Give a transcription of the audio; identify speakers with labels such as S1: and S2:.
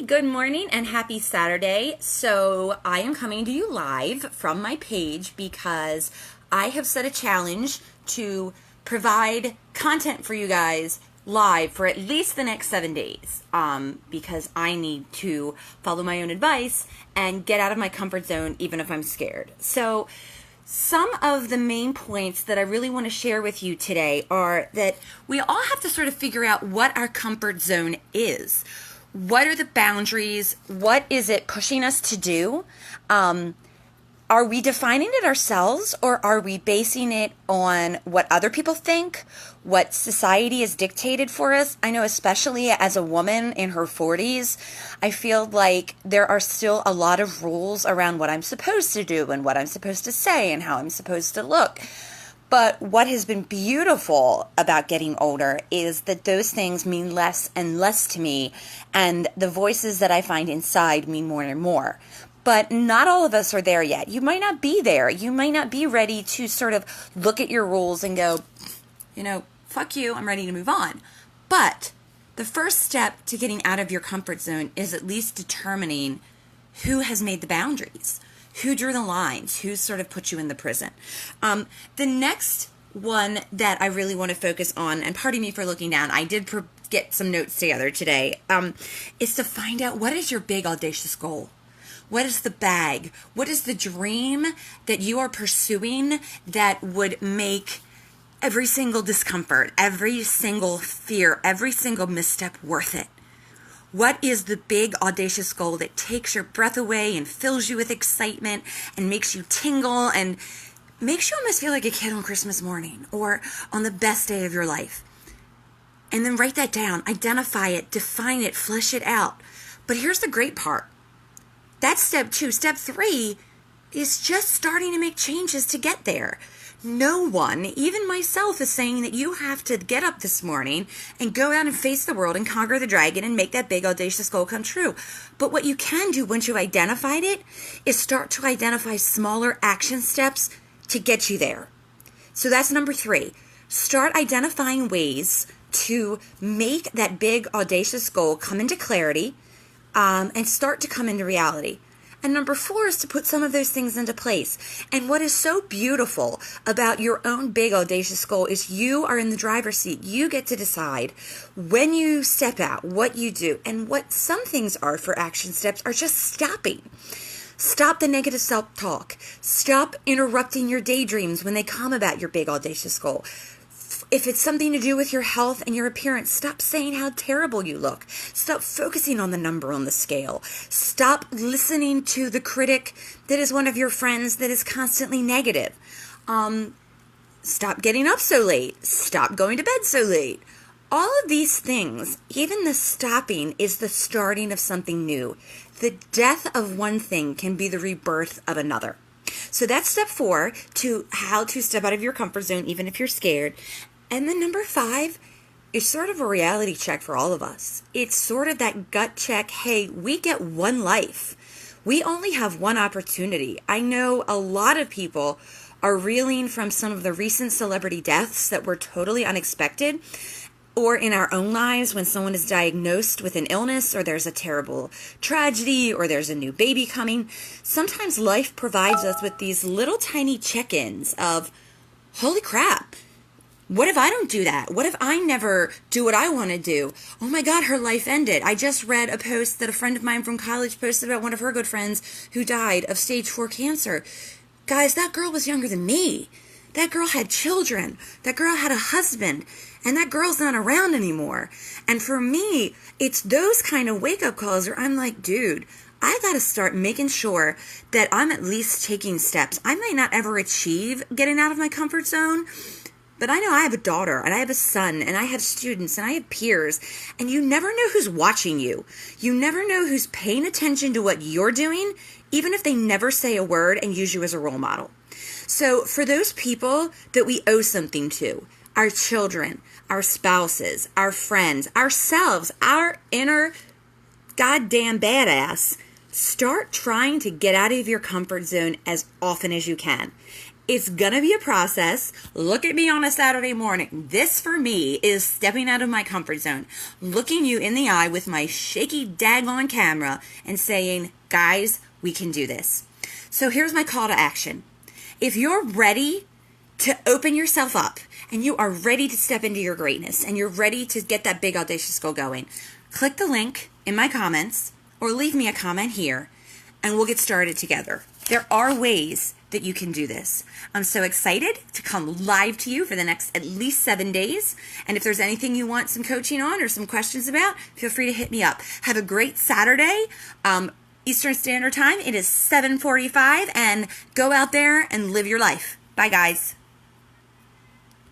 S1: Good morning and happy Saturday. So, I am coming to you live from my page because I have set a challenge to provide content for you guys live for at least the next 7 days because I need to follow my own advice and get out of my comfort zone even if I'm scared. So, some of the main points that I really want to share with you today are that we all have to sort of figure out what our comfort zone is. What are the boundaries? What is it pushing us to do? Are we defining it ourselves, or are we basing it on what other people think, what society has dictated for us? I know, especially as a woman in her 40s, I feel like there are still a lot of rules around what I'm supposed to do and what I'm supposed to say and how I'm supposed to look. But what has been beautiful about getting older is that those things mean less and less to me, and the voices that I find inside mean more and more. But not all of us are there yet. You might not be there. You might not be ready to sort of look at your rules and go, fuck you, I'm ready to move on. But the first step to getting out of your comfort zone is at least determining who has made the boundaries. Who drew the lines? Who sort of put you in the prison? The next one that I really want to focus on, and pardon me for looking down, I did get some notes together today, is to find out what is your big audacious goal? What is the bag? What is the dream that you are pursuing that would make every single discomfort, every single fear, every single misstep worth it? What is the big audacious goal that takes your breath away and fills you with excitement and makes you tingle and makes you almost feel like a kid on Christmas morning or on the best day of your life? And then write that down, identify it, define it, flesh it out. But here's the great part. That's step 2. Step 3 is just starting to make changes to get there. No one, even myself, is saying that you have to get up this morning and go out and face the world and conquer the dragon and make that big audacious goal come true. But what you can do once you've identified it is start to identify smaller action steps to get you there. So that's number 3. Start identifying ways to make that big audacious goal come into clarity and start to come into reality. And number 4 is to put some of those things into place. And what is so beautiful about your own big audacious goal is you are in the driver's seat. You get to decide when you step out, what you do. And what some things are for action steps are just stopping. Stop the negative self-talk. Stop interrupting your daydreams when they come about your big audacious goal. If it's something to do with your health and your appearance, stop saying how terrible you look. Stop focusing on the number on the scale. Stop listening to the critic that is one of your friends that is constantly negative. Stop getting up so late. Stop going to bed so late. All of these things, even the stopping, is the starting of something new. The death of one thing can be the rebirth of another. So that's step 4 to how to step out of your comfort zone even if you're scared. And then number 5 is sort of a reality check for all of us. It's sort of that gut check. Hey, we get one life. We only have one opportunity. I know a lot of people are reeling from some of the recent celebrity deaths that were totally unexpected, or in our own lives when someone is diagnosed with an illness or there's a terrible tragedy or there's a new baby coming. Sometimes life provides us with these little tiny check-ins of, holy crap, what if I don't do that? What if I never do what I want to do? Oh my God, her life ended. I just read a post that a friend of mine from college posted about one of her good friends who died of stage 4 cancer. Guys, that girl was younger than me. That girl had children. That girl had a husband. And that girl's not around anymore. And for me, it's those kind of wake-up calls where I'm like, dude, I got to start making sure that I'm at least taking steps. I might not ever achieve getting out of my comfort zone, but I know I have a daughter, and I have a son, and I have students, and I have peers, and you never know who's watching you. You never know who's paying attention to what you're doing, even if they never say a word and use you as a role model. So for those people that we owe something to, our children, our spouses, our friends, ourselves, our inner goddamn badass, start trying to get out of your comfort zone as often as you can. It's gonna be a process. Look at me on a Saturday morning. This for me is stepping out of my comfort zone, looking you in the eye with my shaky daggone camera and saying, guys, we can do this. So here's my call to action. If you're ready to open yourself up and you are ready to step into your greatness and you're ready to get that big audacious goal going, click the link in my comments or leave me a comment here and we'll get started together. There are ways that you can do this. I'm so excited to come live to you for the next at least 7 days. And if there's anything you want some coaching on or some questions about, feel free to hit me up. Have a great Saturday. Eastern Standard Time. It is 7:45 and go out there and live your life. Bye guys.